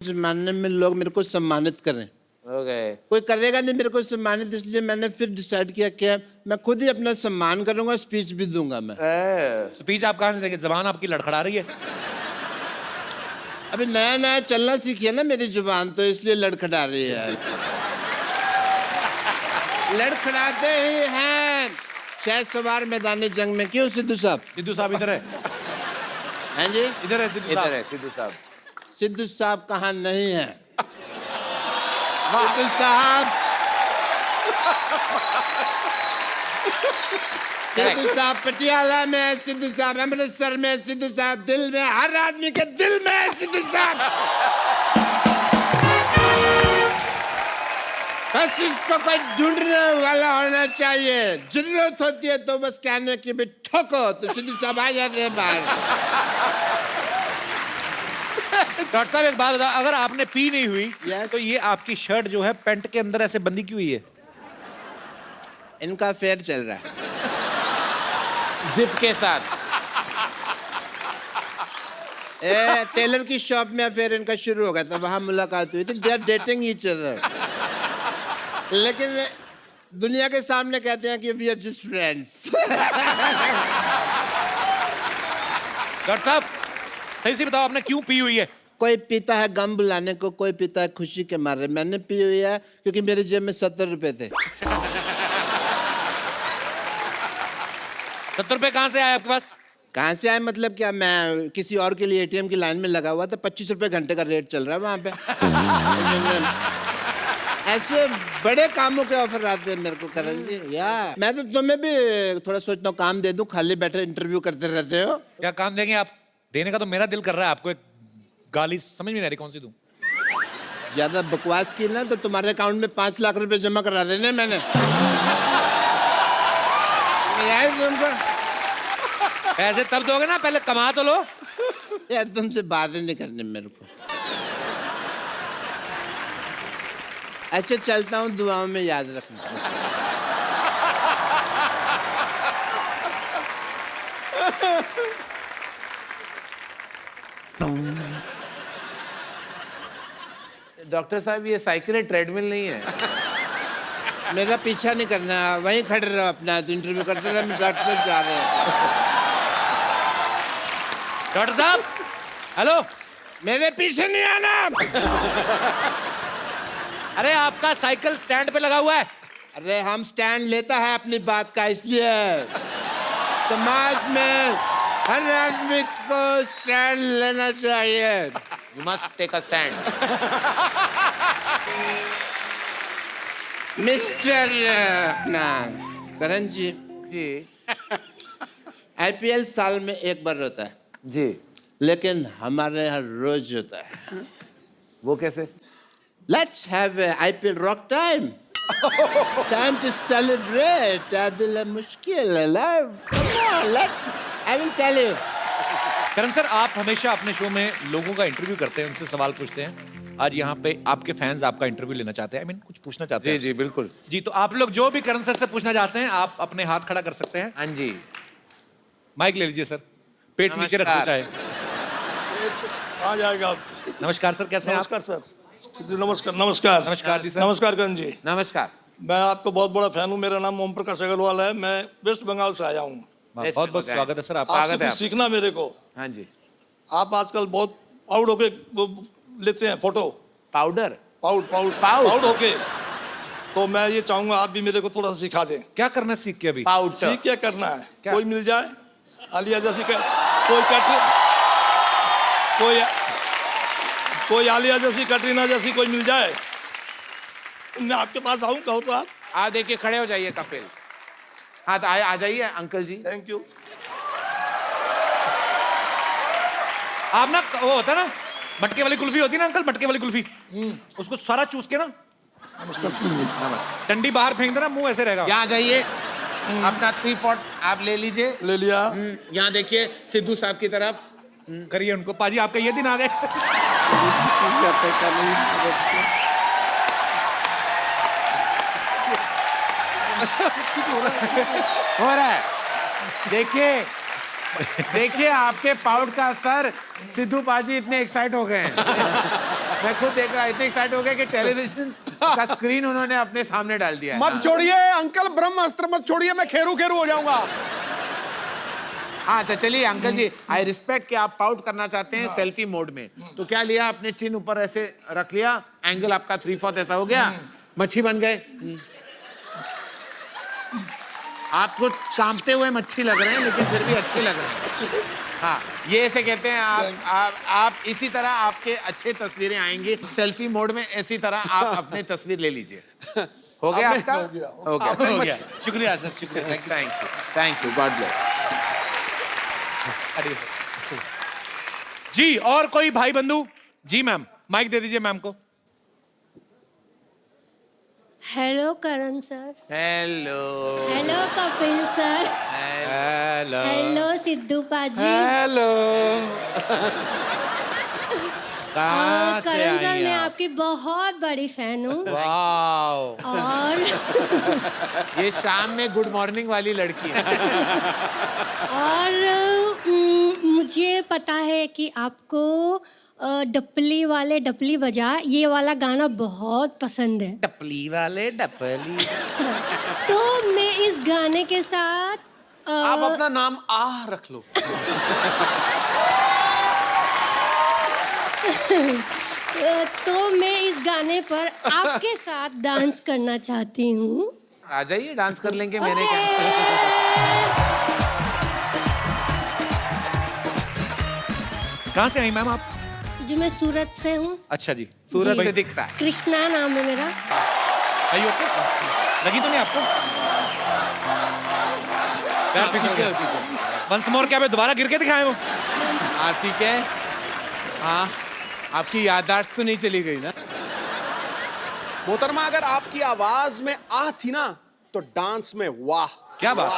जमाने में लोग मेरे को सम्मानित करें। कोई करेगा नहीं मेरे को सम्मानित, इसलिए मैंने फिर डिसाइड किया कि मैं खुद ही अपना सम्मान करूंगा, स्पीच भी दूंगा मैं। स्पीच आप कहाँ से देंगे? जबान आपकी लड़खड़ा रही है। अभी नया नया चलना सीखी है ना मेरी जुबान, तो इसलिए लड़खड़ा रही है। लड़खड़ाते ही हैं शायद सवार मैदान जंग में। क्यों सिद्धू साहब? सिद्धू साहब इधर है। हैं जी? इधर है सिद्धू साहब। इधर है सिद्धू साहब। सिद्धू साहब कहाँ नहीं है? सिद्धू साहब, सिद्धू साहब पटियाला में है, सिद्धू साहब अमृतसर में, सिद्धू साहब दिल में, हर आदमी के दिल में है सिद्धू साहब। बस इसको कोई ढूंढने वाला होना चाहिए। जरूरत होती है तो बस कहने की भी ठोको तो सिद्धू साहब आ जाते हैं बाहर। डॉक्टर साहब एक बात बताओ, अगर आपने पी नहीं हुई Yes. तो ये आपकी शर्ट जो है पैंट के अंदर ऐसे बंदी क्यों हुई है? इनका फेयर चल रहा है जिप के साथ। टेलर की शॉप में फिर इनका शुरू हो गया था, वहां मुलाकात हुई थी। They are dating each other, लेकिन दुनिया के सामने कहते हैं कि we are just friends. Doctor साहब सही से बताओ, आपने क्यों पी हुई है? कोई पीता है गम बुलाने को, कोई पीता है खुशी के मारे। मैंने पी हुई है क्योंकि मेरे जेब में 70 रुपए थे। 70 रुपए कहाँ से आए आपके पास? कहाँ से आए मतलब क्या? मैं किसी और के लिए एटीएम की लाइन में लगा हुआ था, 25 रुपए घंटे का रेट चल रहा है वहां पे। ऐसे बड़े कामों के ऑफर आते हैं मेरे को करण जी। या मैं तो तुम्हें भी थोड़ा सोचता हूँ काम दे दूं, खाली बैठे इंटरव्यू करते रहते हो। क्या काम देंगे आप? देने का तो मेरा दिल कर रहा है आपको। एक गाली समझ में नहीं आ रही, कौन सी दूं? ज्यादा बकवास की ना तो तुम्हारे अकाउंट में 5 लाख रुपए जमा करा देने मैंने। तुमको ऐसे तब दोगे ना, पहले कमा तो लो। यार तुमसे बातें नहीं करनी मेरे को। अच्छा चलता हूँ, दुआओं में याद रखना। डॉक्टर साहब ये साइकिल है, ट्रेडमिल नहीं है। मेरा पीछा नहीं करना, वहीं खड़े रहो अपना, इंटरव्यू करते रहे। डॉक्टर साहब जा रहे हैं। डॉक्टर साहब हेलो, मेरे पीछे नहीं आना। अरे आपका साइकिल स्टैंड पे लगा हुआ है। अरे हम स्टैंड लेता है अपनी बात का, इसलिए समाज में हर आदमी को स्टैंड लेना चाहिए। You must take a stand. Mister अपना करण जी, आईपीएल साल में एक बार होता है जी, लेकिन हमारे यहाँ रोज होता है। वो कैसे? Let's have a IPL rock time. Time to celebrate. दिल है मुश्किल है love. Come on, let's. I will tell you. Karan sir, आप हमेशा अपने शो में लोगों का इंटरव्यू करते हैं, उनसे सवाल पूछते हैं। आज यहाँ पे आपके फैंस आपका इंटरव्यू लेना चाहते हैं, कुछ पूछना चाहते हैं। जी बिल्कुल जी, तो आप लोग जो भी करण सर से पूछना चाहते हैं, आप अपने हाथ खड़ा कर सकते हैं। हाँ जी। माइक ले लीजिए सर, पेट नीचे रखना चाहे। आ जाएगा। नमस्कार सर, कैसे हैं आप? नमस्कार सर। नमस्कार नमस्कार नमस्कार जी सर। नमस्कार करण जी। नमस्कार। मैं आपका बहुत बड़ा फैन हूँ। मेरा नाम ओम प्रकाश अग्रवाल है। मैं वेस्ट बंगाल से आया हूँ। बहुत बहुत स्वागत है सर आपका। आपसे कुछ सीखना मेरे को। हाँ जी। आप आजकल बहुत पाउड होके वो लेते हैं फोटो। पाउडर? पाउड होके। तो मैं ये चाहूंगा आप भी मेरे को थोड़ा सा सिखा दें। क्या करना है सीख के अभी? पाउडर सीख क्या करना है? क्या? कोई मिल जाए आलिया जैसी कोई आलिया जैसी, कटरीना जैसी कोई मिल जाए, मैं आपके पास आऊं, कहो तो आप देखिए, खड़े हो जाइए कपिल। हाँ तो आ जाइए अंकल जी। Thank you. आप ना, वो होता है ना मटके वाली कुल्फी होती है ना अंकल, मटके वाली कुल्फी, उसको सारा चूस के ना नमस्कार। डंडी बाहर फेंक देना, मुंह ऐसे रहेगा। यहाँ जाइए, अपना 3/4 आप ले लीजिए। ले लिया। यहाँ देखिए सिद्धू साहब की तरफ करिए उनको। पाजी आपका ये दिन आ गए। हो रहा है। देखिए देखिए आपके पाउड का असर, सिद्धू पाजी इतने एक्साइट हो गए हैं। मैं खुद देख रहा इतने एक्साइट हो गया कि टेलीविजन का स्क्रीन उन्होंने अपने सामने डाल दिया है। मत छोड़िए अंकल, ब्रह्मास्त्र मत छोड़िए, मैं खेरू खेरू हो जाऊंगा। हाँ तो चलिए अंकल जी, आई रिस्पेक्ट कि आप पाउट करना चाहते हैं सेल्फी मोड में। तो क्या लिया आपने, चिन ऊपर ऐसे रख लिया, एंगल आपका 3/4 ऐसा हो गया, मच्छी बन गए। आपको कांपते हुए मच्छी लग रहे हैं लेकिन फिर भी अच्छे लग रहे हैं। हाँ ये ऐसे कहते हैं आप इसी तरह आपके अच्छे तस्वीरें आएंगी सेल्फी मोड में, इसी तरह आप अपनी तस्वीर ले लीजिए। हो गया आपका? हो गया। हो गया। शुक्रिया सर, शुक्रिया, थैंक यू, गॉड ब्लेस। जी और कोई भाई बंधु? जी मैम, माइक दे दीजिए मैम को। Hello Karan sir. Hello. Hello Kapil sir. Hello. Hello Sidhu पाजी। हेलो। करण सर मैं आपकी बहुत बड़ी फैन हूँ। वाओ। और ये शाम में गुड मॉर्निंग वाली लड़की है। और मुझे पता है कि आपको डपली वाले डपली बजा ये वाला गाना बहुत पसंद है। डपली वाले डपली। तो मैं इस गाने के साथ आप अपना नाम आह रख लो। तो मैं इस गाने पर आपके साथ डांस करना चाहती हूँ। आ जाइए डांस कर लेंगे। मैंने क्या, कहाँ से आई मैम आप? जी मैं सूरत से हूँ। अच्छा जी, सूरत जी। से दिख रहा है। कृष्णा नाम है मेरा। आई ओके? लगी तो नहीं आपको? ठीक है। वंस मोर, क्या मैं दोबारा गिर के दिखाएं वो? हाँ ठीक है। हाँ आपकी याददाश्त तो नहीं चली गई ना? मोहतरमा अगर आपकी आवाज में आह थी ना तो डांस में वाह। क्या बात,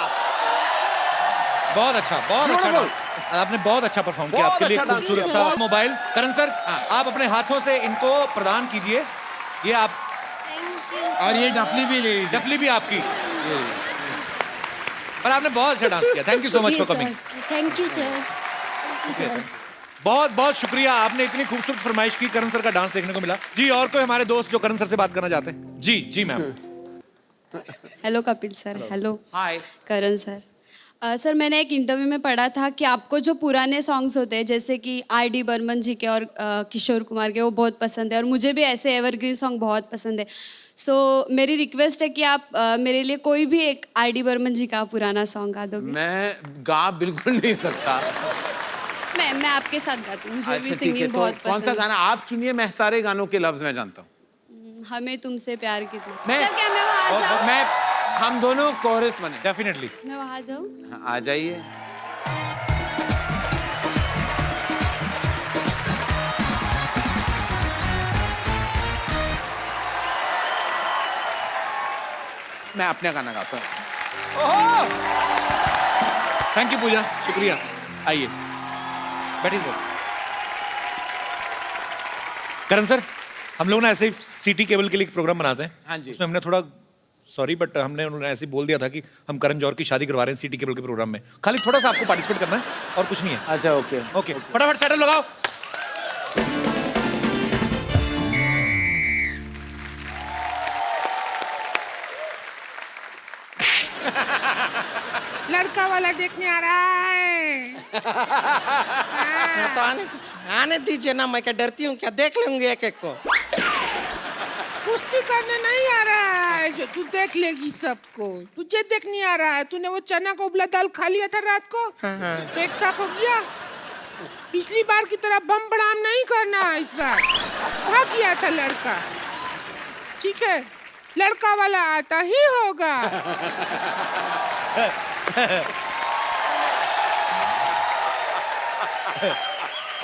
बहुत अच्छा, बहुत अच्छा Beautiful. डांस। आपने बहुत अच्छा परफॉर्म किया। बहुत आपके लिए अच्छा डांस खूबसूरत किया। सा मोबाइल। करण सर आप अपने हाथों से इनको प्रदान कीजिए। ये आप, थैंक यू। और ये डफली भी ले लीजिए। डफली भी आपकी। और आपने बहुत अच्छा डांस किया। Thank you so much for coming. Thank you sir. बहुत बहुत शुक्रिया, आपने इतनी खूबसूरत फरमाइश की, करण सर का डांस देखने को मिला। जी और कोई हमारे दोस्त जो करण सर से बात करना चाहते हैं? जी जी ma'am. Hello Kapil sir. Hello hi. Karan sir. Sir मैंने एक इंटरव्यू में पढ़ा था कि आपको जो पुराने सॉन्ग्स होते हैं जैसे कि R.D. बर्मन जी के और किशोर कुमार के, वो बहुत पसंद है और मुझे भी ऐसे एवरग्रीन सॉन्ग बहुत पसंद है। सो मेरी रिक्वेस्ट है कि आप मेरे लिए कोई भी एक R.D. बर्मन जी का पुराना सॉन्ग गा दोगे। मैं गा बिल्कुल नहीं सकता। मैं आपके साथ गाती हूँ, मुझे भी अच्छा ठीक है, सिंगिंग तो बहुत कौन सा पसंद गाना आप चुनिए, मैं सारे गानों के लफ्ज में जानता हूँ। है। हमें तुमसे प्यार कितना। मैं- सर क्या मैं वहाँ जाऊँ? मैं हम दोनों कोरस बने। डेफिनेटली। मैं वहाँ जाऊँ? हाँ, आ जाइए। मैं अपने गाना गाता हूँ। थैंक यू पूजा, शुक्रिया। आइए बैठिए। करण सर हम लोग ना ऐसे ही सिटी केबल के लिए एक प्रोग्राम बनाते हैं। हाँ जी। उसमें हमने थोड़ा सॉरी बट हमने उन्होंने ऐसे ही बोल दिया था कि हम करण जौहर की शादी करवा रहे हैं सिटी केबल के प्रोग्राम में। खाली थोड़ा सा आपको पार्टिसिपेट करना है और कुछ नहीं है। अच्छा ओके। ओके फटाफट सेटल लगाओ। लड़का वाला देखने आ रहा है। तो आने दीजिए ना, मैं क्या डरती हूँ क्या? देख लेंगे एक एक को। कुश्ती करने नहीं आ रहा है जो तू देख लेगी सबको। तुझे देखने आ रहा है। तूने वो चना का उबला दाल खा लिया था रात को, पेट साफ हो गया। पिछली बार की तरह बम बड़ाम नहीं करना इस बार। भाग गया था लड़का, ठीक है? लड़का वाला आता ही होगा।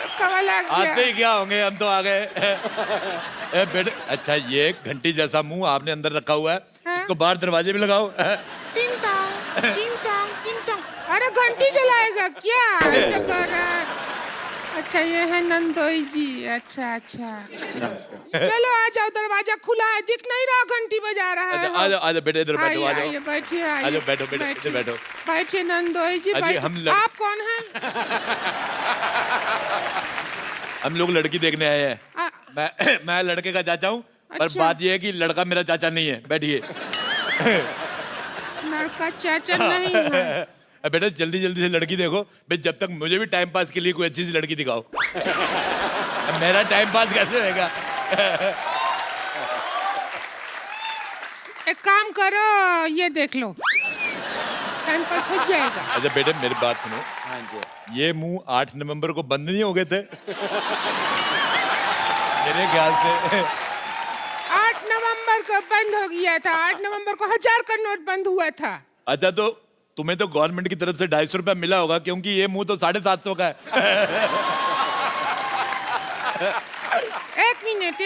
लड़का वाला आ गया। आते ही क्या होंगे, हम तो आ गए। बेटे अच्छा ये घंटी जैसा मुंह आपने अंदर रखा हुआ है, हाँ? इसको बाहर दरवाजे में लगाओ। टिंग टोंग टिंग टोंग टिंग टोंग। अरे घंटी जलाएगा क्या? ऐसा कर रहा है। अच्छा ये है नंदोई जी। अच्छा अच्छा चलो आ जाओ, दरवाजा खुला है, दिख नहीं रहा घंटी बजा रहा है। अच्छा आ जाओ बेटे, इधर बैठो। आ आइए जाओ बैठिए। आ जाओ, बैठो बेटे, इधर बैठो। बैठिए नंदोई जी, अजी, बैठिए। आप कौन हैं? हम लोग लड़की देखने आए हैं। मैं लड़के का चाचा हूँ, पर अच्छा। बात ये है कि लड़का मेरा चाचा नहीं है। बैठिए। लड़का चाचा नहीं है। अब बेटा जल्दी जल्दी से लड़की देखो भाई, जब तक मुझे भी टाइम पास के लिए कोई अच्छी सी लड़की दिखाओ। अब मेरा टाइम पास कैसे होगा? एक काम करो, ये देख लो, टाइम पास हो जाएगा। अच्छा बेटे मेरी बात सुनो, हाँ जी। ये मुंह 8 नवंबर को बंद नहीं हो गए थे? मेरे ख्याल से 8 नवंबर को बंद हो गया था। 8 नवंबर को 1000 का नोट बंद हुआ था। अच्छा तो तुम्हें तो गवर्नमेंट की तरफ से 250 रुपया मिला होगा, क्योंकि ये मुंह तो 750 का है। एक मिनट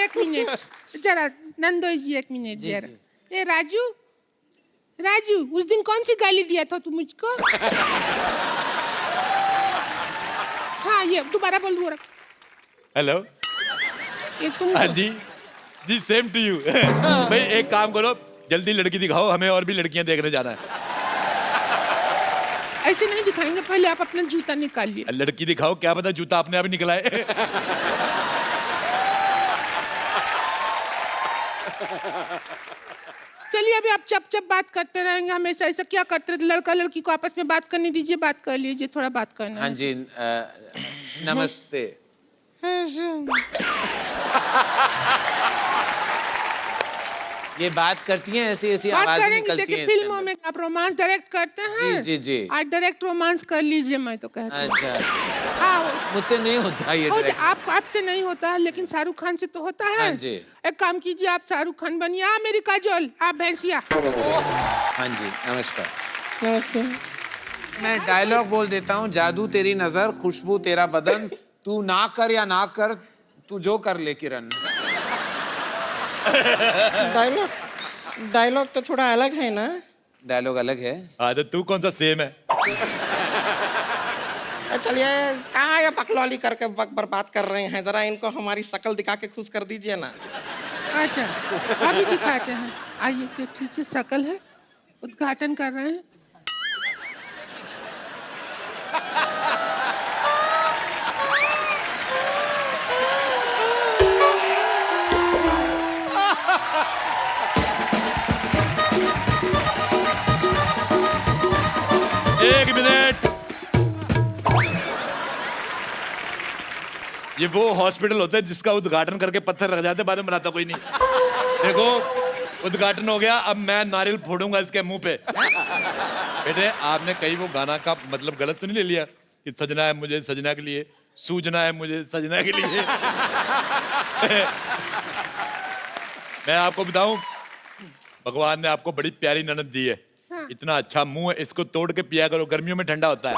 जरा नंदोई जी, एक मिनट जरा। ए राजू, राजू, उस दिन कौन सी गाली दिया था तू मुझको? हाँ, ये दोबारा बोल दो। हेलो। ये तुम हाँ जी जी, सेम टू यू। भाई एक काम करो, जल्दी लड़की दिखाओ, हमें और भी लड़कियां देखने जाना है। ऐसे नहीं दिखाएंगे, पहले आप अपना जूता निकालिए। लड़की दिखाओ, क्या पता जूता अपने आप ही निकला है। चलिए अभी आप चप चप बात करते रहेंगे हमेशा। ऐसा क्या करते रहते? लड़का लड़की को आपस में बात करने दीजिए, बात कर लीजिए, थोड़ा बात करना हाँ है। जी। नमस्ते। ये बात करती हैं, ऐसी ऐसी बात आवाजें करेंगे। निकलती देखिए हैं फिल्मों में आप रोमांस डायरेक्ट करते हैं। जी, जी। आज डायरेक्ट रोमांस कर लीजिए, मैं तो कहती हूँ। अच्छा, हाँ, मुझसे नहीं होता ये direct। आपसे नहीं होता है, लेकिन शाहरुख खान से तो होता है। हाँ जी। एक काम कीजिए, आप शाहरुख खान बनिए, मेरी काजोल, आप भैंसिया। हाँ जी, नमस्कार। नमस्ते। मैं डायलॉग बोल देता हूँ। जादू तेरी नजर, खुशबू तेरा बदन, तू ना कर या ना कर, तू जो कर ले किरण। डायलॉग तो थोड़ा अलग है ना। डायलॉग अलग है। हाँ तो तू कौन सा सेम है? चलिए, कहाँ ये बकलौली करके वक्त बर्बाद कर रहे हैं? जरा इनको हमारी शक्ल दिखा के खुश कर दीजिए ना। अच्छा, अभी दिखाते हैं। आइए देख लीजिए, शकल है, उद्घाटन कर रहे हैं। एक मिनट। ये वो हॉस्पिटल होता है जिसका उद्घाटन करके पत्थर रख जाते, बाद में बनाता कोई नहीं। देखो उद्घाटन हो गया, अब मैं नारियल फोड़ूंगा इसके मुंह पे। बेटे आपने कहीं वो गाना का मतलब गलत तो नहीं ले लिया कि सजना है मुझे सजना के लिए, सूजना है मुझे सजना के लिए? मैं आपको बताऊं, भगवान ने आपको बड़ी प्यारी ननद दी है। हाँ। इतना अच्छा मुंह है, इसको तोड़ के पिया करो, गर्मियों में ठंडा होता है।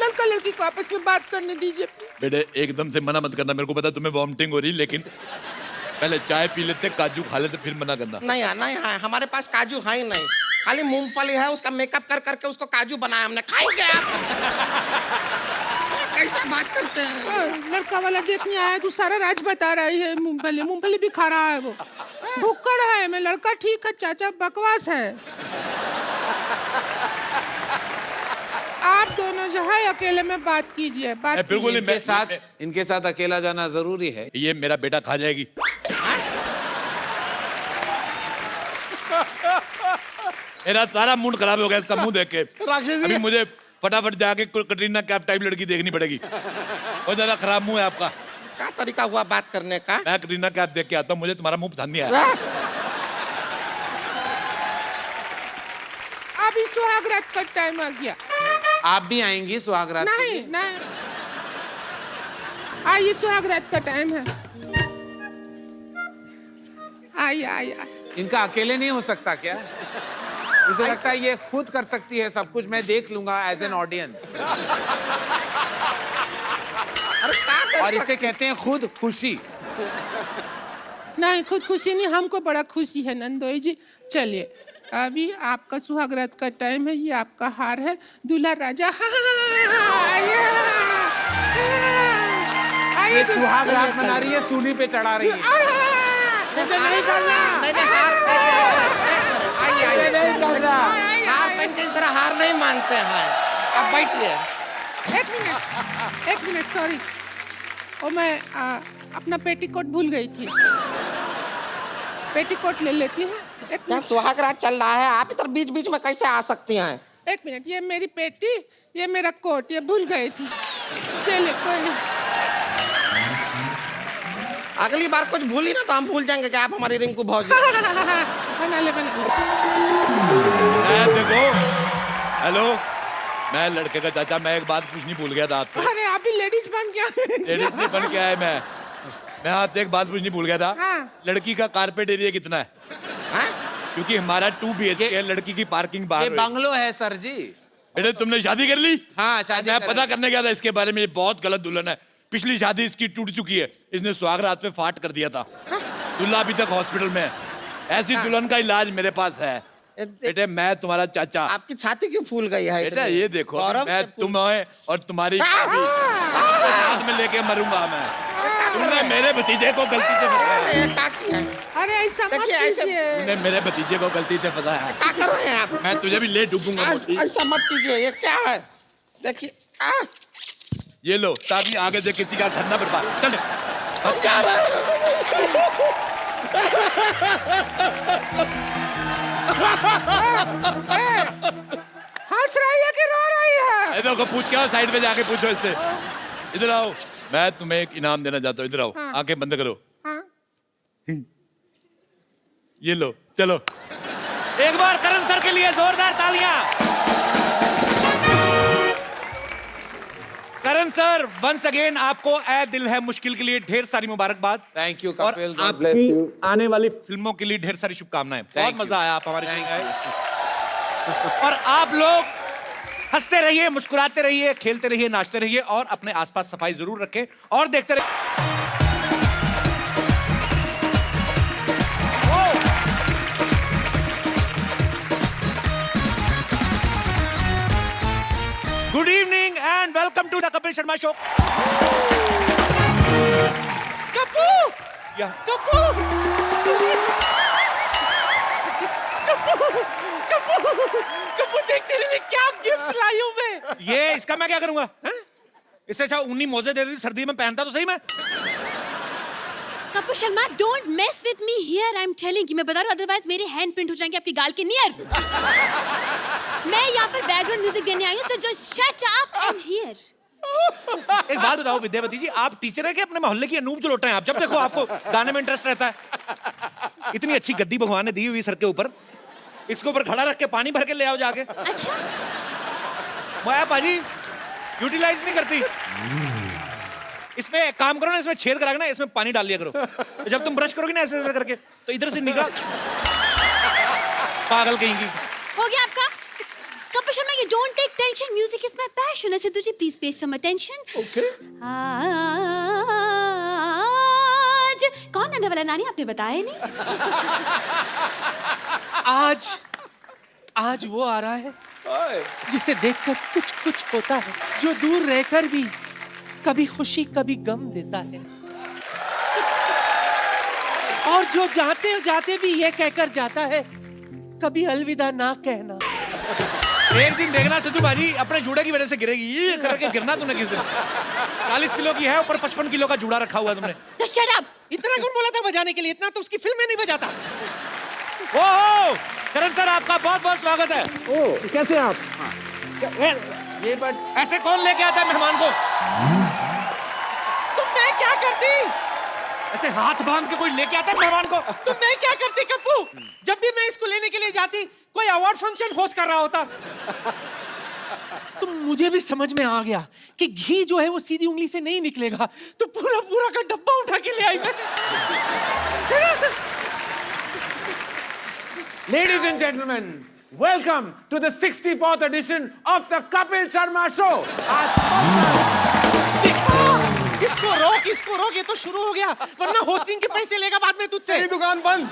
लड़का लड़की को आपस में बात करने दीजिए। बेटे एकदम से मना मत करना, मेरे को पता तुम्हें वॉमिटिंग हो रही, लेकिन पहले चाय पी लेते, काजू खा लेते, फिर मना करना। नहीं नहीं है, हमारे पास काजू है ही नहीं, खाली मूंगफली है, उसका मेकअप कर करके उसको काजू बनाया हमने। खाएंगे आप? कैसे बात करते हैं? लड़का वाला देखने आया, तू सारा राज बता रही है। मूंगफली मूंगफली भी खा रहा है वो, भुक्कड़ है। मैं लड़का ठीक है, चाचा बकवास है। आप दोनों जो है अकेले में बात कीजिए, बात बिल्कुल कीजिए। इनके साथ अकेला जाना जरूरी है। ये मेरा बेटा खा जाएगी। मेरा सारा मूड खराब हो गया इसका मुंह देख के। अभी मुझे फटाफट जाके कटरीना कैफ टाइप लड़की देखनी पड़ेगी। बहुत ज्यादा खराब मुंह है आपका। क्या तरीका हुआ बात करने का? मैं कटरीना कैफ देख के आता हूँ, मुझे तुम्हारा मुंह पसंद नहीं आया। अभी सुहागरात का टाइम आ गया। आप भी आएंगी सुहागरात के नहीं लिए? नहीं, आइए सुहागरात का टाइम है। आइए आइए। इनका अकेले नहीं हो सकता क्या? मुझे लगता है ये खुद कर सकती है सब कुछ, मैं देख लूंगा एज एन ऑडियंस। और इसे कहते हैं खुद खुशी। नहीं, खुद खुशी नहीं, हमको बड़ा खुशी है नंदोई जी। चलिए अभी आपका सुहागरात का टाइम है, ये आपका हार है, दूल्हा राजा। ये सुहागरात मना रही है, सूली पे चढ़ा रही है। मुझे नहीं करना। नहीं करना। हार पहन के इस तरह हार नहीं मानते हैं। आप बैठिए। एक मिनट सॉरी। ओ मैं अपना पेटीकोट भूल गई थी। पेटीकोट ले लेती हूँ। एक क्या मिनट, सुहाग रात चल रहा है, आप इधर बीच बीच में कैसे आ सकती हैं? एक मिनट, ये मेरी पेटी, ये मेरा कोट, ये भूल गई थी। चलिए कोई नहीं। अगली बार कुछ भूली ना तो हम भूल जाएंगे कि आप हमारी रिंकू भौजी। बना ले। देखो, हेलो, मैं लड़के का चाचा, मैं एक बात पूछनी भूल गया था आपसे। अरे आप भी लेडीज बन गया। लेडीज नहीं बन के आया मैं आपसे एक बात पूछनी भूल गया था। हाँ। लड़की का कारपेट एरिया कितना है? हाँ? क्योंकि हमारा 2 BHK है, लड़की की पार्किंग ये बाहर है। बंगलो है सर जी। बेटे तुमने शादी कर ली? हाँ, शादी मैं कर पता ली। करने गया था इसके बारे में, ये बहुत गलत दुल्हन है। पिछली शादी इसकी टूट चुकी है, इसने सुहाग रात पे फाट कर दिया था। दूल्हा अभी तक हॉस्पिटल में है। ऐसी दुल्हन का इलाज मेरे पास है। बेटे मैं तुम्हारा चाचा। आपकी छाती क्यों फूल गई है? बेटा इतनी? ये देखो, गौरव मैं से फूल- तुम्हें और तुम्हारी भाभी साथ में लेके मरूंगा मैं। तुमने मेरे भतीजे को गलती से फंसाया। अरे, क्या किया है? अरे ऐसा मत देखिए, ऐसे- कीजिए। तुमने मेरे भतीजे को गलती से फंसाया। क्या कर रहे हैं आप? मैं तुझे भी ले डूबूंगा मोती। ऐसा मत कीजिए, ये क्या है? देखिए ये लो, ताकि आगे से किसी का घर ना बर्बाद। चल क्या रहा है? हंस रही है कि रो रही है? देखो, पूछ के आओ, साइड पे जाके पूछो इससे। इधर आओ, मैं तुम्हें एक इनाम देना चाहता हूँ। इधर आओ, आंखें बंद करो। हाँ। ये लो, चलो एक बार करण सर के लिए जोरदार तालियां। करण सर, वंस अगेन आपको ए दिल है मुश्किल के लिए ढेर सारी मुबारकबाद। थैंक यू और कपिल। आपकी आने वाली फिल्मों के लिए ढेर सारी शुभकामनाएं। बहुत you. मजा आया, आप हमारे साथ आए। और आप लोग हंसते रहिए, मुस्कुराते रहिए, खेलते रहिए, नाचते रहिए और अपने आसपास सफाई जरूर रखें और देखते रहिए। Good evening and welcome to the Kapil Sharma show. Kappu, या कप्पू, कप्पू देख तेरे लिए क्या गिफ्ट लाई हूँ मैं। ये इसका मैं क्या करूंगा? इससे अच्छा ऊनी मोजे दे दी, सर्दी में पहनता तो सही मैं। Kapoor Sharma, don't mess with me here, I am telling you, मैं बता रहा हूँ, अदरवाइज मेरे हैंड प्रिंट हो जाएंगे आपकी गाल के नियर। मैं यहाँ पर बैकग्राउंड म्यूजिक देने आई हूँ, so just shut up and here. एक बात बताओ विद्यावती जी, आप टीचर है कि अपने मोहल्ले की अनूप जो लोटा हैं आप? जब देखो आपको गाने में इंटरेस्ट रहता है। इतनी अच्छी गद्दी भगवान ने दी हुई सर के ऊपर, इसके ऊपर खड़ा रख के पानी भर के ले आओ जाके। अच्छा, माया पाजी यूटिलाइज नहीं करती। इसमें एक काम करो ना, इसमें छेद करा के ना इसमें पानी डाल दिया करो। तो जब तुम ब्रश करोगे ना ऐसे ऐसे करके, तो इधर से निकाल। पागल कहेंगी। हो गया आपका? Kapoor Sharma, you don't take tension, music is my passion. I said, तुझे please pay some attention. Okay. आज कौन आने वाला नानी, आपने बताया नहीं? आज वो आ रहा है जिसे देखकर कुछ कुछ होता है, जो दूर रहकर भी कभी खुशी कभी गम देता है, और जो जाते जाते भी ये कहकर जाता है, कभी अलविदा ना कहना। एक दिन देखना सिद्धू भाजी अपने जूड़े की वजह से गिरेगी। ये करके गिरना तुमने किस दिन। 40 किलो की है, ऊपर 55 किलो का जूड़ा रखा हुआ तुमने। Just shut up. इतना कौन बोला था बजाने के लिए? इतना तो उसकी फिल्म में नहीं बजाता। ओहो, करण सर आपका बहुत बहुत स्वागत है। ओ, कैसे आप? ये बट ऐसे कौन लेके आता है मेहमान को? तुम मैं क्या करती? ऐसे हाथ बांध के कोई लेके आता है मेहमान को? तुम मैं क्या करती कप्पू? जब भी मैं इसको लेने के लिए जाती, कोई अवार्ड फंक्शन होस्ट कर रहा होता। तो मुझे भी समझ में आ गया कि घी जो है वो सीधी उंगली से नहीं निकलेगा, तो पूरा पूरा का डब्बा उठा के ले आई मैं। Ladies and gentlemen, welcome to the 64th edition of the Kapil Sharma Show. इसको रोक, ये तो शुरू हो गया, वरना होस्टिंग के पैसे लेगा बाद में तुझसे। मेरी दुकान बंद।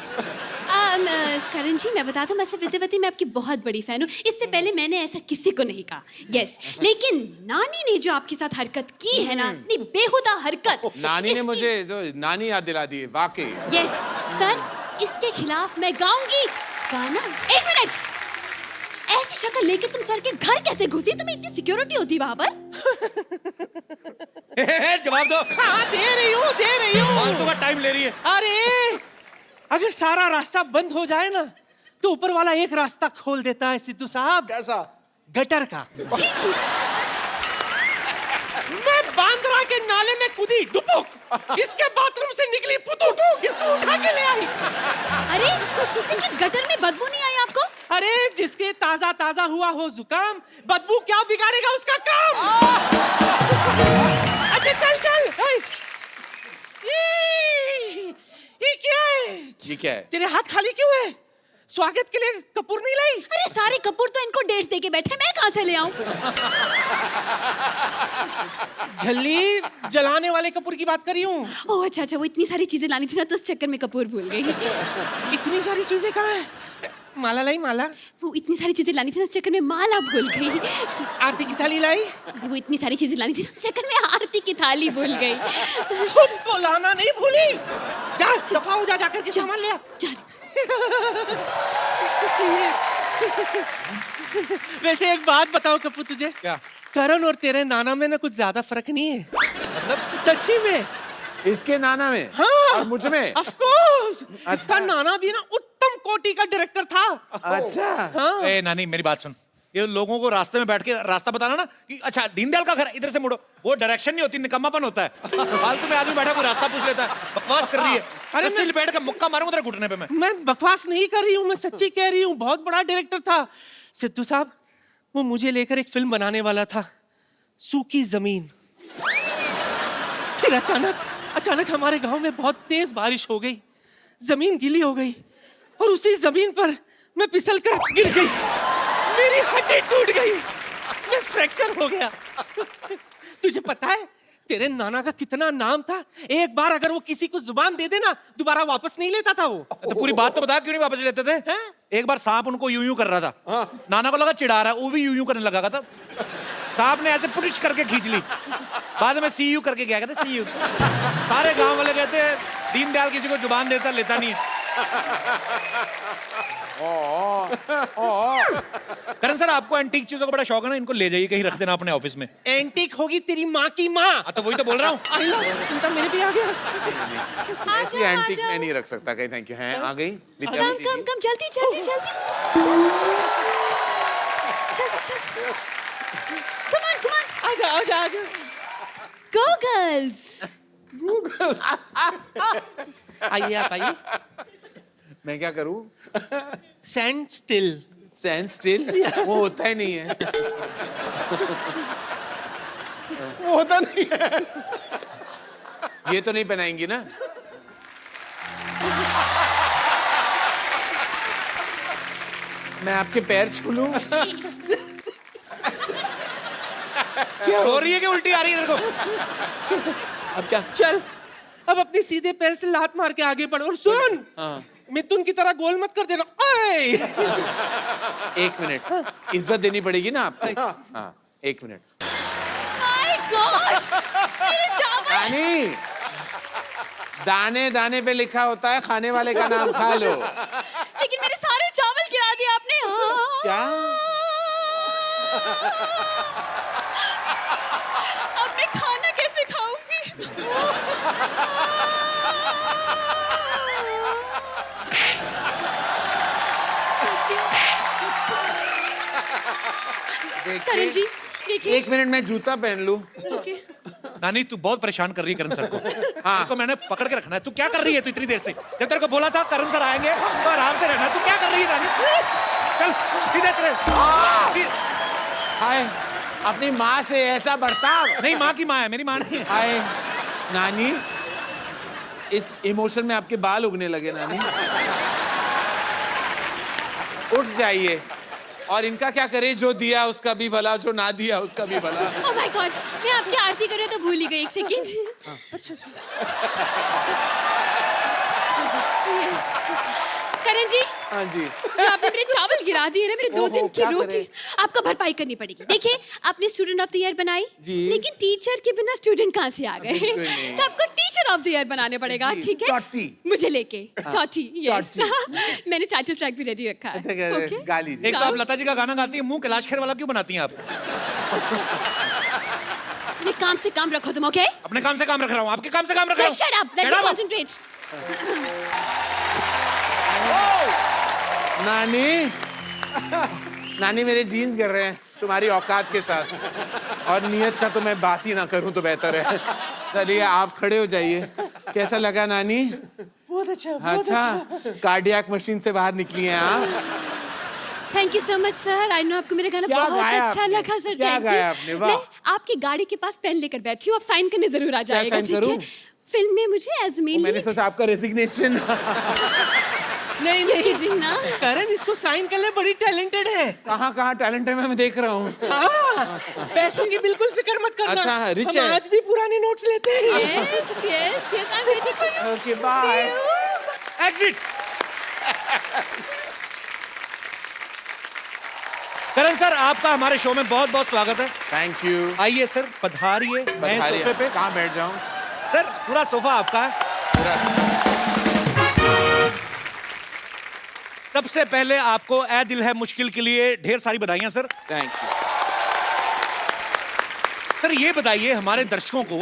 करण जी, मैं बताता हूँ, मैं विद्यावती, मैं आपकी बहुत बड़ी फैन हूँ। इससे पहले मैंने ऐसा किसी को नहीं कहा। यस, लेकिन नानी ने जो आपके साथ हरकत की है ना, इतनी बेहुदा हरकत। नानी ने मुझे जो नानी याद दिला दी, वाकई। यस सर, इसके खिलाफ मैं गाऊंगी गाना। एक मिनट, ऐसी ऐसी शक्ल लेके तुम सर के घर कैसे घुसी? तुम्हें इतनी सिक्योरिटी होती वहां पर? जवाब दो। हाँ, दे रही हूँ। फालतू का टाइम ले रही है। अरे अगर सारा रास्ता बंद हो जाए ना तो ऊपर वाला एक रास्ता खोल देता है सिद्धू साहब। कैसा? गटर का। जी जी जी। मैं बांद्रा के नाले में कूदी डुबुक, इसके बाथरूम से निकली पुतुक, इसको उठा के ले आई। अरे लेकिन गटर में बदबू नहीं आई आपको? अरे जिसके ताजा ताजा हुआ हो जुकाम, बदबू क्या बिगाड़ेगा उसका काम। अच्छा चल। ये क्या है? ये क्या है? तेरे हाथ खाली क्यों है? स्वागत के लिए कपूर नहीं लाई? अरे सारे कपूर तो इनको डेट्स दे के बैठे, मैं कहाँ से ले आऊं? झल्ली जलाने वाले कपूर की बात कर रही हूँ। ओह अच्छा, वो इतनी सारी चीजें लानी थी ना, तो उस चक्कर में कपूर भूल गई। इतनी सारी चीजें कहाँ है? माला लाई माला। वो इतनी सारी चीजें लानी थी ना, उस चक्कर में माला भूल गई। आरती की थाली लाई। वो इतनी सारी चीजें लानी थी ना, उस चक्कर में आरती की थाली भूल गई। खुद को लाना नहीं भूली। जा दफा हो जा, जाकर के सामान ले आ। वैसे एक बात बताओ कपूर तुझे, क्या? करण और तेरे नाना में ना कुछ ज्यादा फर्क नहीं है। मतलब सच्ची में। इसके नाना में? हाँ, और मुझ में? Of course. इसका नाना भी ना उत्तम कोटि का डायरेक्टर था। अच्छा। हाँ। ए नानी मेरी बात सुन, ये लोगों को रास्ते में बैठ के रास्ता बताना ना कि अच्छा दीनदयाल का घर इधर से मुड़ो, वो डायरेक्शन नहीं होती, निकम्मापन होता है। फालतू में आदमी बैठा कोई रास्ता पूछ लेता है, बकवास कर रही है। अरे मैं बैठ कर मुक्का मारूंगा तेरे घुटने पे। मैं बकवास नहीं कर रही हूँ, मैं सच्ची कह रही हूँ। बहुत बड़ा डायरेक्टर था सिद्धू साहब। वो मुझे लेकर एक फिल्म बनाने वाला था, सूखी जमीन। फिर अचानक हमारे गांव में बहुत तेज बारिश हो गई, जमीन गीली हो गई और उसी जमीन पर मैं फिसल कर गिर गई। मेरी हड्डी टूट गई, मैं फ्रैक्चर हो गया। तुझे पता है तेरे नाना का कितना नाम था? एक बार अगर वो किसी को जुबान दे देना, दोबारा वापस नहीं लेता था वो। तो पूरी बात तो बता, क्यों नहीं वापस लेते थे? हैं? एक बार सांप उनको यूं कर रहा था, नाना को लगा चिढ़ा रहा है, वो भी यूं करने लगा था। सांप ने ऐसे पुटिच करके खींच ली, बाद में सी यू करके गया, कहते सी यू। सारे गांव वाले कहते हैं दीनदयाल किसी को जुबान देता लेता नहीं है। करण सर, आपको एंटीक चीजों का बड़ा शौक है ना, इनको ले जाइए कहीं रख देना अपने ऑफिस में। एंटीक होगी तेरी माँ की माँ। तो वही तो बोल रहा हूँ। तुम मेरे भी आ गया। ऐसी एंटीक मैं नहीं रख सकता कहीं। Thank you. हैं आ गई? कम जल्दी। Come on. आजा। Go girls. आइए आप आइए। मैं क्या करूं? Stand still. Stand still? वो होता ही नहीं है। वो होता नहीं है। ये तो नहीं पहनाएंगी ना? मैं आपके पैर छू लूं? क्या हो रही है कि उल्टी आ रही है तेरे को? अब क्या? चल अब अपने सीधे पैर से लात मार के आगे बढ़ और सुन, मिथुन की तरह गोल मत कर देना। ओए! एक मिनट, इज्जत देनी पड़ेगी ना आपको। हाँ, एक मिनट। My God! मेरे चावल! रानी, दाने दाने पे लिखा होता है खाने वाले का नाम खा लो। लेकिन मेरे सारे चावल गिरा दिए आपने। क्या? अब मैं खाना कैसे खाऊंगी? करण जी देखिए। एक मिनट, मैं जूता पहन लूं। नानी तू बहुत परेशान कर रही है करण सर को। हाँ, तो मैंने पकड़ के रखना है। तू क्या कर रही है? तू इतनी देर से, जब तेरे को बोला था करण सर आएंगे तो आराम से रहना, तू क्या कर रही है नानी? चल सीधे तेरे। हाय, अपनी माँ से ऐसा बर्ताव? नहीं, माँ की माँ है, मेरी माँ नहीं है। हाय नानी, इस इमोशन में आपके बाल उगने लगे नानी। उठ जाइए। और इनका क्या करे? जो दिया उसका भी भला, जो ना दिया उसका भी भला। Oh my God! मैं आपकी आरती कर रही हूँ तो भूल ही गई। एक सेकंड। अच्छा। Yes. करण जी, हाँ जी। जो आपने मेरे चावल गिरा दिए ना, मेरे 2 दिन की क्या रोटी, आपको भरपाई करनी पड़ेगी। देखिए, आपने स्टूडेंट ऑफ द ईयर बनाई, जी। लेकिन टीचर के बिना स्टूडेंट कहाँ से आ गए? बिल्कुल नहीं। तो आपको टीचर ऑफ द ईयर बनाने पड़ेगा, ठीक है? टॉटी। मुझे लेके टॉटी, यस। मैंने टाइटल ट्रैक भी रेडी रखा है। अच्छा, ओके? गा लीजिए। एक तो आप लता जी का गाना गाती है, मुंह कैलाश खेर वाला क्यों बनाती हैं आप? अपने काम से काम रखो तुम, ओके? अपने काम से काम रख रहा हूँ, आपके काम से काम रख रहा हूँ। Shut up, let Shut me up. concentrate. नानी, नानी मेरे जीन्स गिर रहे हैं तुम्हारी औकात के साथ, और नियत का तो मैं बात ही ना करूं तो बेहतर है। चलिए आप खड़े हो जाइए। कैसा लगा नानी? बहुत अच्छा, बहुत अच्छा, कार्डियक मशीन से बाहर निकली हैं आप। Thank you so much sir. I know आपको मेरा गाना क्या बहुत गाया अच्छा आपने? लगा सर। क्या थैंक गाया यू। आपने? वाह। मैं आपकी गाड़ी के पास पेन लेकर बैठी हूँ, आप साइन करने जरूर आ जाएगा, साइन ठीक करूं? है? फिल्म में मुझे एज मेन मैंने सोचा आपका रेजिग्नेशन। नहीं कीजिए ना। करण, इसको साइन कर ले, बड़ी टैलेंटेड है। कहाँ कहाँ टैलेंट है मैं देख रहा हूँ। हाँ, पैसों की बिल्कुल फिक्र मत करना। अच्छा, रिच हम है। आज भी पुराने नोट्स लेते हैं। Yes yes yes, I am waiting for you. Okay bye. Exit. Karan sir, आपका हमारे शो में बहुत बहुत स्वागत है। Thank you. आइए सर, पधारिए नए सोफे पे। कहाँ बैठ जाऊँ? सर, पूरा सोफा आपका है। सबसे पहले आपको ए दिल है मुश्किल के लिए ढेर सारी बधाइयां सर। Thank you. सर ये बताइए हमारे दर्शकों को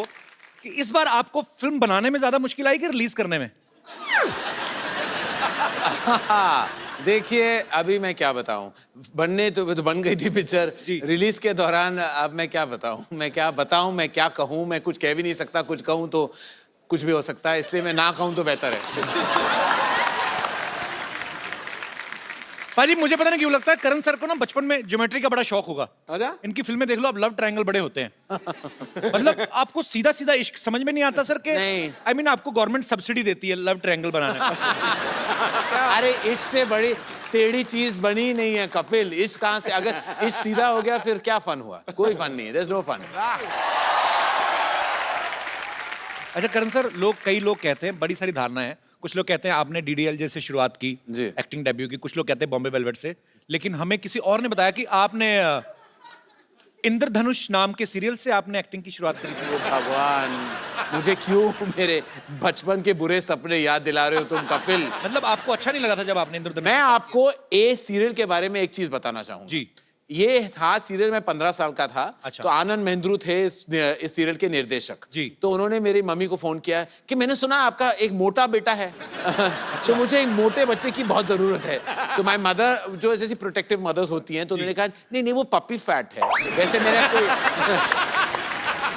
कि इस बार आपको फिल्म बनाने में ज्यादा मुश्किल आई कि रिलीज करने में? देखिए अभी मैं क्या बताऊं, बनने तो बन गई थी पिक्चर, रिलीज के दौरान अब मैं क्या बताऊं, मैं क्या कहूं, मैं कुछ कह भी नहीं सकता, कुछ कहूं तो कुछ भी हो सकता है, इसलिए मैं ना कहूं तो बेहतर है। पाजी मुझे पता नहीं क्यों लगता है करण सर को ना बचपन में ज्योमेट्री का बड़ा शौक होगा। अच्छा? इनकी फिल्में देख लो, अब लव ट्रायंगल बड़े होते हैं। मतलब आपको सीधा सीधा इश्क समझ में नहीं आता सर के? नहीं। आई मीन आपको गवर्नमेंट सब्सिडी देती है लव ट्रायंगल बनाने में। अरे इश्क से बड़ी टेढ़ी चीज बनी नहीं है कपिल। इश्क कहां से, अगर इश्क सीधा हो गया फिर क्या फन हुआ? कोई फन नहीं है, देयर इज नो फन। अच्छा करण सर, कई लोग कहते हैं, बड़ी सारी धारणा है, कुछ लोग कहते हैं आपने डीडीएलजे से शुरुआत की, एक्टिंग डेब्यू की, कुछ लोग कहते हैं बॉम्बे वेलवेट से, लेकिन हमें किसी और ने बताया कि आपने इंद्रधनुष नाम के सीरियल से आपने एक्टिंग की शुरुआत करी थी। भगवान, मुझे क्यों मेरे बचपन के बुरे सपने याद दिला रहे हो तुम कपिल? मतलब आपको अच्छा नहीं लगा था जब आपने इंद्रधनुष? मैं आपको ए सीरियल के बारे में एक चीज बताना चाहूंगा जी। ये था सीरियल, मैं 15 साल का था। अच्छा। तो आनंद महेंद्रू थे इस सीरियल के निर्देशक जी। तो उन्होंने मेरी मम्मी को फोन किया कि मैंने सुना आपका एक मोटा बेटा है। तो मुझे एक मोटे बच्चे की बहुत जरूरत है। तो माय मदर, जो जैसी प्रोटेक्टिव मदर्स होती हैं, तो उन्होंने कहा नहीं नहीं वो पपी फैट है, वैसे मेरा कोई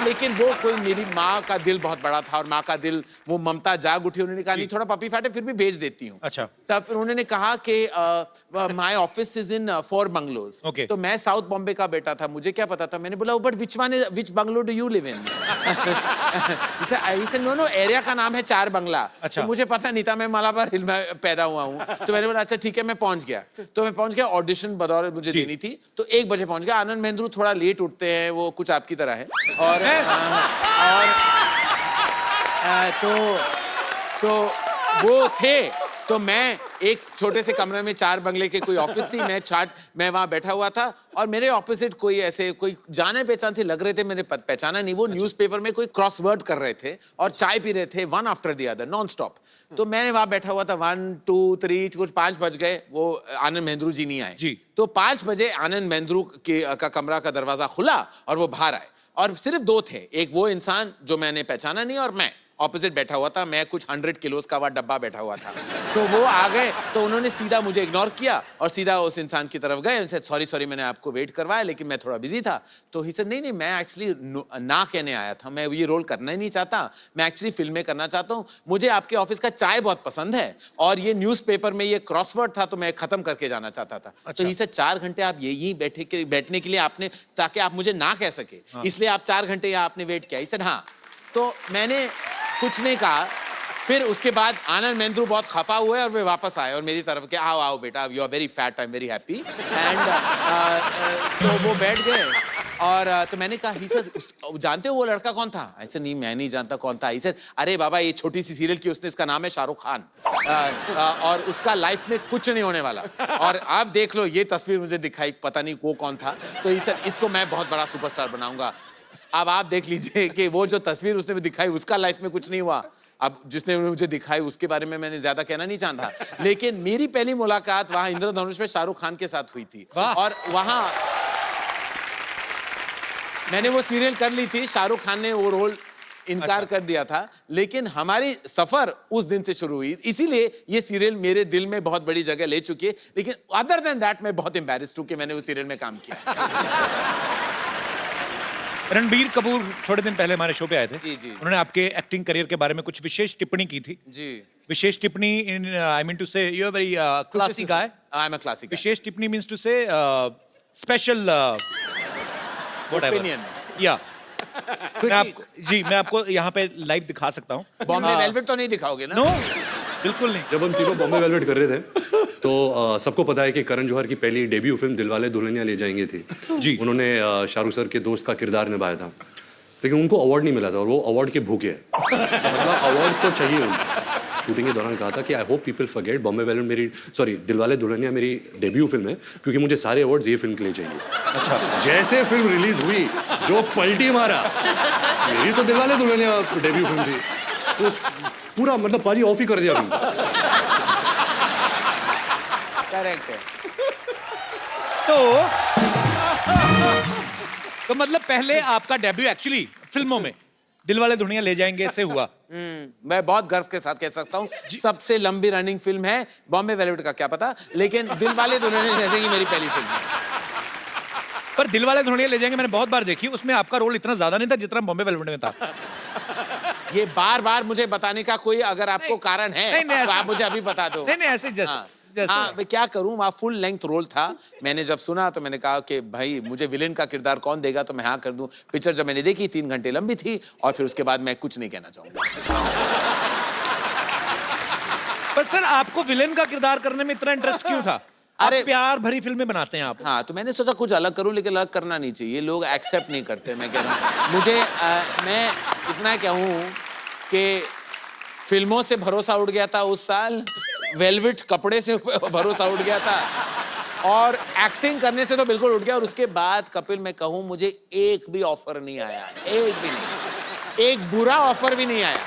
लेकिन वो कोई, मेरी माँ का दिल बहुत बड़ा था और माँ का दिल, वो ममता जाग उठी, उन्होंने कहा नहीं थोड़ा पपी फैट है फिर भी भेज देती हूँ। अच्छा। तब फिर उन्होंने कहा कि my office is in 4 bungalows. Okay. तो मैं साउथ बॉम्बे का बेटा था, मुझे क्या पता था। मैंने बोला but which bungalow do you live in? No no, area का नाम है 4 बंगला। अच्छा। तो मुझे पता नहीं था, मैं मलाबार हिल में पैदा हुआ हूँ। तो मैंने बोला अच्छा ठीक है, मैं पहुंच गया। तो मैं पहुंच गया, ऑडिशन बदौर मुझे देनी थी, तो 1 बजे पहुंच गया। आनंद महेंद्रू थोड़ा लेट उठते हैं, वो कुछ आपकी तरह है, और तो वो थे। तो मैं एक छोटे से कमरे में 4 बंगले के कोई ऑफिस थी, मैं वहां बैठा हुआ था, और मेरे ऑपोजिट कोई ऐसे कोई जाने पहचान से लग रहे थे, मैंने पहचाना नहीं। वो न्यूज़पेपर में कोई क्रॉसवर्ड कर रहे थे और चाय पी रहे थे, one after the other non stop. तो मैं वहां बैठा हुआ था, 1 2 3 कुछ 5 बज गए, वो आनंद महेंद्रू जी नहीं आए जी। तो 5 बजे आनंद महेंद्रू का कमरा का दरवाजा खुला और वो बाहर आए, और सिर्फ 2 थे, एक वो इंसान जो मैंने पहचाना नहीं, और मैं ऑपोजिट बैठा हुआ था। मैं कुछ 100 किलोस का वह डब्बा बैठा हुआ था। तो वो आ गए, तो उन्होंने सीधा मुझे इग्नोर किया और सीधा उस इंसान की तरफ गए। उनसे सॉरी मैंने आपको वेट करवाया, लेकिन मैं थोड़ा बिजी था। तो ही सेड नहीं मैं एक्चुअली ना कहने आया था, मैं ये रोल करना ही नहीं चाहता, मैं एक्चुअली फिल्में करना चाहता हूँ, मुझे आपके ऑफिस का चाय बहुत पसंद है, और ये न्यूज़पेपर में ये क्रॉसवर्ड था तो मैं खत्म करके जाना चाहता था। अच्छा। तो ही सेड 4 घंटे आप यहीं बैठने के लिए आपने, ताकि आप मुझे ना कह सके, इसलिए आप 4 घंटे यहाँ आपने वेट किया? ही सेड हाँ। तो मैंने कुछ नहीं कहा। फिर उसके बाद आनंद महेंद्रू बहुत खफा हुए और वे वापस आए और मेरी तरफ के आओ बेटा, you are very fat, I am very happy. And तो वो बैठ गए और तो मैंने कहा ही सर जानते हो वो लड़का कौन था? ऐसे नहीं, मैं नहीं जानता कौन था। ही सर अरे बाबा ये छोटी सी सीरियल की उसने, इसका नाम है शाहरुख खान, और उसका लाइफ में कुछ नहीं होने वाला, और आप देख लो ये तस्वीर मुझे दिखाई, पता नहीं वो कौन था, तो ही सर इसको मैं बहुत बड़ा सुपरस्टार बनाऊंगा। अब आप देख लीजिए कि वो जो तस्वीर उसने दिखाई उसका लाइफ में कुछ नहीं हुआ। अब जिसने मुझे दिखाई उसके बारे में मैंने ज्यादा कहना नहीं चाहता, लेकिन मेरी पहली मुलाकात वहां इंद्रधनुष में शाहरुख खान के साथ हुई थी, और वहां मैंने वो सीरियल कर ली थी, शाहरुख खान ने वो रोल इनकार कर दिया था, लेकिन हमारी सफर उस दिन से शुरू हुई, इसीलिए ये सीरियल मेरे दिल में बहुत बड़ी जगह ले चुकी है। लेकिन अदर देन दैट मैं बहुत एम्बैरेस्ड हूं कि मैंने उस सीरियल में काम किया। रणबीर कपूर थोड़े दिन पहले हमारे शो पे आए थे। जी, जी। उन्होंने आपके एक्टिंग करियर के बारे में कुछ विशेष टिप्पणी की थी। जी। विशेष टिप्पणी in I mean to say you are very classy guy. I am a classic. विशेष टिप्पणी means to say special whatever. Opinion. या मैं आपको यहाँ पे लाइव दिखा सकता हूँ। बॉम्बे वेलवेट तो नहीं दिखाओगे ना? नो, बिल्कुल नहीं। जब हम तीनों बॉम्बे वेलवेट कर रहे थे तो सबको पता है कि करण जौहर की पहली डेब्यू फिल्म दिलवाले दुल्हनिया ले जाएंगे थी जी। उन्होंने शाहरुख सर के दोस्त का किरदार निभाया था, लेकिन उनको अवार्ड नहीं मिला था और वो अवार्ड के भूखे हैं। मतलब अवार्ड तो चाहिए उनको। शूटिंग के दौरान कहा था कि I hope people forget Bombay velvet मेरी दिलवाले दुल्हनिया मेरी डेब्यू फिल्म है, क्योंकि मुझे सारे अवार्ड्स ये फिल्म के लिए चाहिए। अच्छा, जैसे फिल्म रिलीज हुई जो पलटी मारा, मेरी तो दिलवाले दुल्हनिया डेब्यू फिल्म थी, तो पूरा मतलब पाजी ऑफ ही कर दिया फिल्म। करेक्ट है। तो मतलब पहले आपका डेब्यू एक्चुअली फिल्मों में दिलवाले दुल्हनिया ले जाएंगे से हुआ। मैं बहुत गर्व के साथ कह सकता हूँ सबसे लंबी रनिंग फिल्म है। बॉम्बे वेलवेट का क्या पता, लेकिन दिलवाले दुल्हनिया ले जाएंगे मेरी पहली फिल्म है। पर दिलवाले दुल्हनिया ले जाएंगे मैंने बहुत बार देखी, उसमें आपका रोल इतना ज्यादा नहीं था जितना बॉम्बे वेलवेट में था। ये बार बार मुझे बताने का कोई अगर आपको कारण है तो आप मुझे अभी बता दो। नहीं ऐसे जैसे हाँ, मैं क्या करूं, वहाँ फुल लेंथ रोल था। मैंने जब सुना तो मैंने कहा कि भाई मुझे विलेन का किरदार कौन देगा, तो मैं हाँ कर दूं। पिक्चर जब मैंने देखी 3 घंटे लंबी थी, और फिर उसके बाद मैं कुछ नहीं कहना चाहूंगा। पर सर आपको विलेन का किरदार करने में इतना इंटरेस्ट क्यों था? अरे प्यार भरी फिल्में बनाते हैं आप। हाँ, तो मैंने सोचा कुछ अलग करूं, लेकिन अलग करना नहीं चाहिए, लोग एक्सेप्ट नहीं करते। मैं कह रहा हूँ मुझे मैं इतना कहूँ कि फिल्मों से भरोसा उठ गया था उस साल, वेलवेट कपड़े से भरोसा उठ गया था, और एक्टिंग करने से तो बिल्कुल उठ गया। और उसके बाद कपिल मैं कहूँ मुझे एक भी ऑफर नहीं आया, एक भी नहीं, एक बुरा ऑफर भी नहीं आया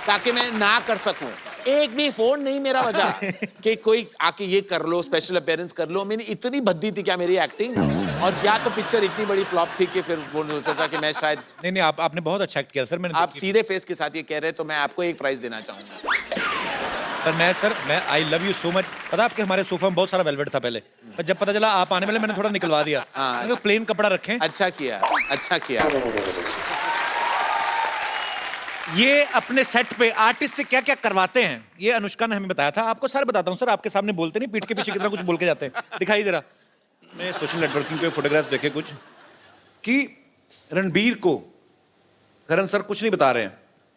ताकि मैं ना कर सकूं। एक भी फोन नहीं मेरा बजा कि कोई आके ये कर लो, स्पेशल अपीयरेंस कर लो। मैंने इतनी भद्दी थी क्या मेरी एक्टिंग, और या तो पिक्चर इतनी बड़ी फ्लॉप थी कि फिर वो सोचा कि मैं शायद नहीं आपने बहुत अच्छा एक्ट किया सर। मैंने आप सीधे फेस के साथ ये कह रहे, तो मैं आपको एक प्राइज देना चाहूंगा। पर मैं I love you so much. पता आपके हमारे सोफा में बहुत सारा वेलवेट था पहले, पर जब पता चला आप आने वाले मैंने थोड़ा निकलवा दिया। तो प्लेन कपड़ा रखें। अच्छा किया, अच्छा किया। ये अपने सेट पे आर्टिस्ट से क्या क्या करवाते हैं ये अनुष्का ने हमें बताया था। आपको सारे बताता हूँ सर, आपके सामने बोलते नहीं, पीठ के पीछे कितना कुछ बोल के जाते हैं। दिखाई जरा, मैं सोशल नेटवर्किंग पे फोटोग्राफ्स देखे कुछ कि रणबीर को करण सर कुछ नहीं बता रहे हैं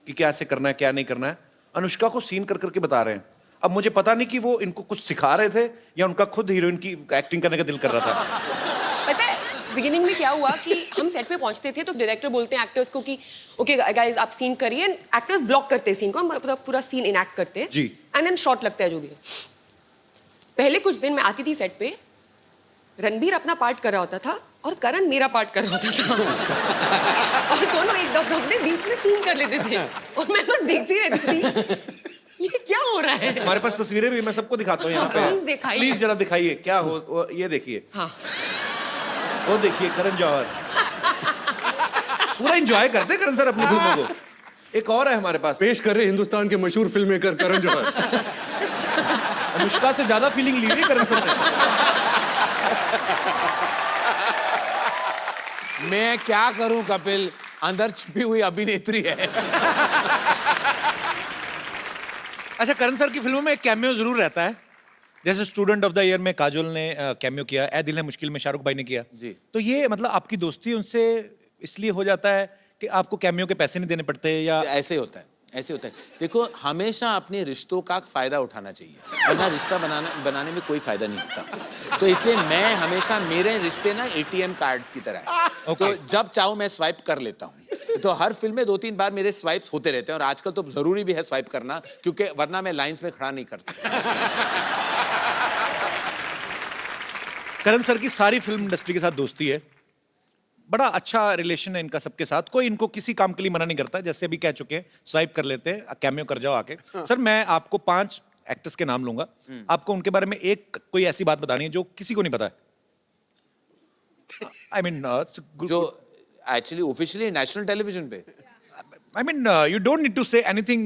कि क्या ऐसे करना है क्या नहीं करना है, अनुष्का को सीन कर करके बता रहे हैं। अब मुझे पता नहीं कि वो इनको कुछ सिखा रहे थे या उनका खुद हीरोइन की एक्टिंग करने का दिल कर रहा था। पता है बिगिनिंग में क्या हुआ कि हम सेट पे पहुंचते थे तो डायरेक्टर बोलते हैं एक्टर्स को कि ओके गाइस आप सीन करिए, एक्टर्स ब्लॉक करते हैं सीन को, हम पूरा सीन इनएक्ट करते हैं जी, एंड देन शॉट लगता है जो भी है। पहले कुछ दिन मैं आती थी सेट पे, रणबीर अपना पार्ट कर रहा होता था और करण मेरा पार्ट कर रहा होता था और दोनों एक अपने बीच में सीन कर लेते थे और मैं बस देखती रहती थी ये क्या हो रहा है। हमारे पास तस्वीरें भी मैं सबको दिखाता हूँ यहाँ पे, प्लीज जरा दिखाइए क्या हो। ये देखिए, हाँ वो देखिए करण जौहर पूरा एंजॉय करते करण सर अपनी फिल्मों को। एक और है हमारे पास, पेश कर रहे हिंदुस्तान के मशहूर फिल्म मेकर करण जौहर। अनुष्का से ज्यादा फीलिंग ली हुई करण सर ने। मैं क्या करूं कपिल, अंदर छुपी हुई अभिनेत्री है। अच्छा, करण सर की फिल्मों में एक कैमियो जरूर रहता है, जैसे स्टूडेंट ऑफ द ईयर में काजोल ने कैमियो किया, ए दिल है मुश्किल में शाहरुख भाई ने किया जी। तो ये मतलब आपकी दोस्ती उनसे इसलिए हो जाता है कि आपको कैमियो के पैसे नहीं देने पड़ते या ऐसे ही होता है? ऐसे होता है। देखो हमेशा अपने रिश्तों का फायदा उठाना चाहिए, वरना रिश्ता बनाने में कोई फायदा नहीं होता। तो इसलिए मैं हमेशा, मेरे रिश्ते ना ATM कार्ड्स की तरह है। तो जब चाहूँ मैं स्वाइप कर लेता हूँ। तो हर फिल्म में 2-3 बार मेरे स्वाइप्स होते रहते हैं, और आजकल तो जरूरी भी है स्वाइप करना, क्योंकि वरना मैं लाइंस में खड़ा नहीं कर सकता। करण सर की सारी फिल्म इंडस्ट्री के साथ दोस्ती है, बड़ा अच्छा रिलेशन है इनका सबके साथ, कोई इनको किसी काम के लिए मना नहीं करता, जैसे अभी कह चुके हैं स्वाइप कर लेते हैं, कैमियो कर जाओ आके। सर मैं आपको 5 एक्टर्स के नाम लूंगा, आपको उनके बारे में एक कोई ऐसी बात बतानी है जो किसी को नहीं पता है। आई मीन जो एक्चुअली ऑफिशियली नेशनल टेलीविजन पे, I mean, you don't need to say anything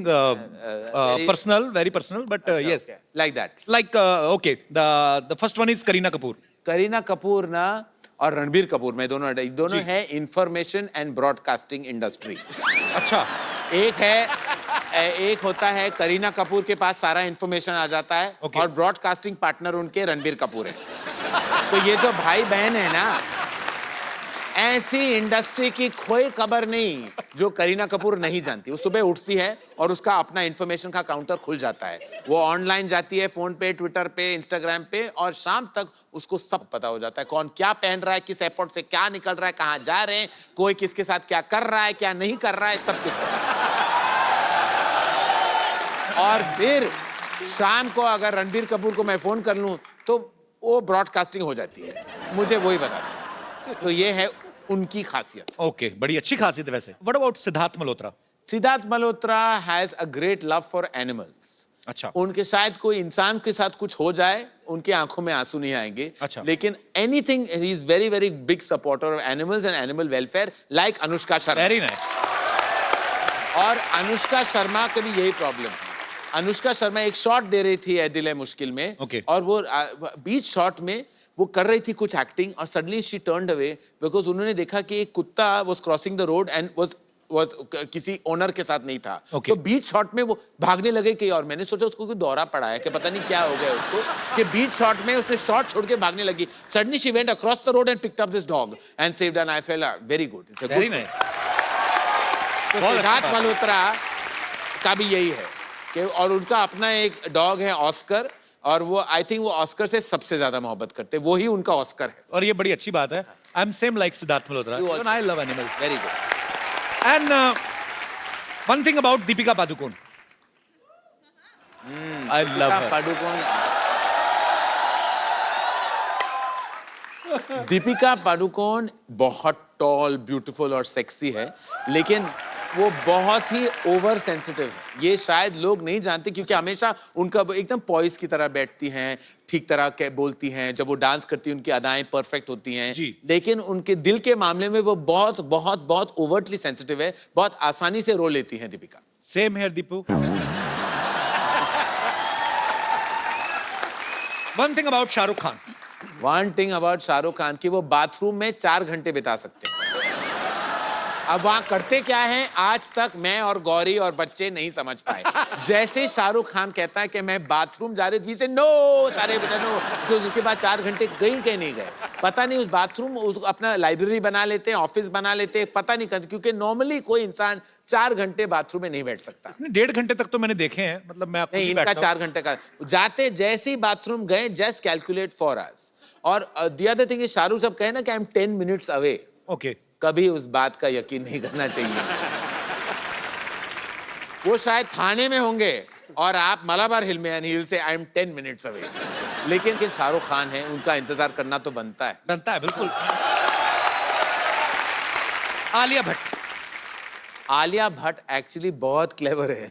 personal, very personal, but yes, okay. Like that. Like okay, the first one is Kareena Kapoor. Kareena Kapoor ना और रणबीर कपूर में दोनों है इंफॉर्मेशन एंड ब्रॉडकास्टिंग इंडस्ट्री। अच्छा, एक होता है करीना कपूर के पास सारा इंफॉर्मेशन आ जाता है, और ब्रॉडकास्टिंग पार्टनर उनके रणबीर कपूर है। तो ये जो भाई बहन है ना, ऐसी इंडस्ट्री की कोई खबर नहीं जो करीना कपूर नहीं जानती। वो सुबह उठती है और उसका अपना इंफॉर्मेशन का काउंटर खुल जाता है, वो ऑनलाइन जाती है, फोन पे, ट्विटर पे, इंस्टाग्राम पे, और शाम तक उसको सब पता हो जाता है, कौन क्या पहन रहा है, किस एयरपोर्ट से क्या निकल रहा है, कहाँ जा रहे हैं, कोई किसके साथ क्या कर रहा है, क्या नहीं कर रहा है, सब कुछ पता है। और फिर शाम को अगर रणबीर कपूर को मैं फोन कर लूं तो वो ब्रॉडकास्टिंग हो जाती है, मुझे वही बताते हैं। तो ये है उनकी खासियत। ओके, बड़ी अच्छी खासियत है वैसे। What about Siddharth Malhotra? Siddharth Malhotra has a great love for animals. अच्छा, उनके शायद कोई इंसान के साथ कुछ हो जाए, उनकी आंखों में आंसू नहीं आएंगे। अच्छा, लेकिन anything, he is very very big supporter of animals and animal welfare, like Anushka Sharma. Very nice. और अनुष्का शर्मा का भी यही प्रॉब्लम है। अनुष्का शर्मा एक शॉट दे रही थी ए दिल है मुश्किल में, और वो बीच शॉट में वो कर रही थी कुछ एक्टिंग, और suddenly she turned away because उन्होंने देखा कि एक कुत्ता was crossing the road and was किसी ओनर के साथ नहीं था। तो बीच शॉट में वो भागने लगे कहीं और। मैंने सोचा उसको कोई दौरा पड़ा है कि पता नहीं क्या हो गया उसको, कि बीच शॉट में उसने शॉट छोड़ के भागने लगी। Suddenly she went across the road and picked up this dog and saved, and I felt very good, it's a good. Siddharth Malhotra का भी यही है कि, और उनका अपना एक डॉग है ऑस्कर, और वो आई थिंक वो ऑस्कर से सबसे ज्यादा मोहब्बत करते हैं, वो ही उनका ऑस्कर है। और ये बड़ी अच्छी बात है। I am same like Siddharth Malhotra, even I love animals. Very good. And one thing about Deepika Padukone, I love हर। दीपिका पादुकोण बहुत टॉल, ब्यूटीफुल और सेक्सी है, लेकिन वो बहुत ही ओवर सेंसिटिव है। ये शायद लोग नहीं जानते, क्योंकि हमेशा उनका एकदम पॉइस की तरह बैठती हैं, ठीक तरह के बोलती हैं, जब वो डांस करती हैं उनकी अदाएं परफेक्ट होती हैं, लेकिन उनके दिल के मामले में वो बहुत बहुत बहुत ओवरटली सेंसिटिव है, बहुत आसानी से रो लेती हैं Deepika. Same here Deepu. One thing about Shahrukh Khan. One thing about Shahrukh Khan कि वो बाथरूम में 4 घंटे बिता सकते हैं। अब वहां करते क्या है, आज तक मैं और गौरी और बच्चे नहीं समझ पाए। जैसे शाहरुख खान कहता है कि मैं बाथरूम जा रही थी, नो सारे बता नो, तो उसके बाद 4 घंटे कहीं नहीं गए। पता नहीं उस बाथरूम अपना लाइब्रेरी बना लेते हैं, ऑफिस बना लेते हैं, पता नहीं करते, क्योंकि नॉर्मली कोई इंसान 4 घंटे बाथरूम में नहीं बैठ सकता। 1.5 घंटे तक तो मैंने देखे हैं, मतलब मैं नहीं, इनका 4 घंटे का। जाते जैसे ही बाथरूम गए, जस्ट कैलकुलेट फॉर अस। और the other thing is, Shahrukh साहब कहे ना कि I am 10 minutes away, okay, कभी उस बात का यकीन नहीं करना चाहिए। वो शायद थाने में होंगे और आप मलाबार हिल में, and he will say I am 10 minutes away. लेकिन शाहरुख खान है, उनका इंतजार करना तो बनता है बिल्कुल। आलिया भट्ट। आलिया भट्ट एक्चुअली बहुत क्लेवर है।